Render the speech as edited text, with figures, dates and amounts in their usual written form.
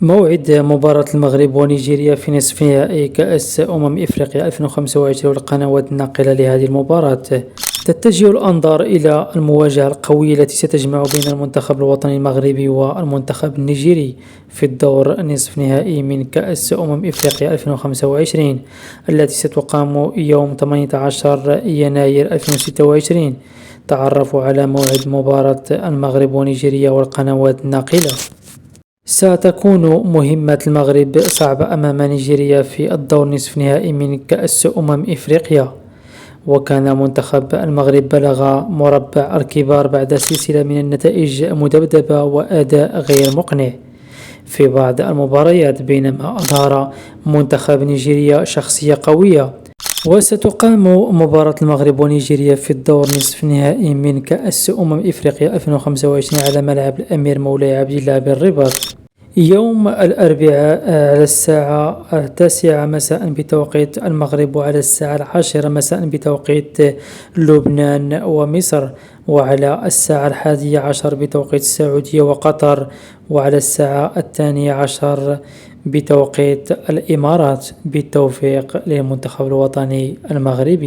موعد مباراة المغرب ونيجيريا في نصف نهائي كأس إفريقيا 2025 والقنوات الناقلة لهذه المباراة. تتجه الأنظار إلى المواجهة القوية التي ستجمع بين المنتخب الوطني المغربي والمنتخب النيجيري في الدور نصف نهائي من كأس إفريقيا 2025 التي ستقام يوم 18 يناير 2026. تعرفوا على موعد مباراة المغرب ونيجيريا والقنوات الناقلة. ستكون مهمة المغرب صعبة أمام نيجيريا في الدور نصف نهائي من كأس إفريقيا، وكان منتخب المغرب بلغ مربع الكبار بعد سلسلة من النتائج مذبذبة وأداء غير مقنع في بعض المباريات، بينما أظهر منتخب نيجيريا شخصية قوية. وستقام مباراة المغرب ونيجيريا في الدور نصف نهائي من كأس إفريقيا 2025 على ملعب الأمير مولاي عبد الله بالرباط يوم الأربعاء على الساعة 9 مساء بتوقيت المغرب، وعلى الساعة 10 مساء بتوقيت لبنان ومصر، وعلى الساعة 11 بتوقيت السعودية وقطر، وعلى الساعة 12 بتوقيت الإمارات. بالتوفيق للمنتخب الوطني المغربي.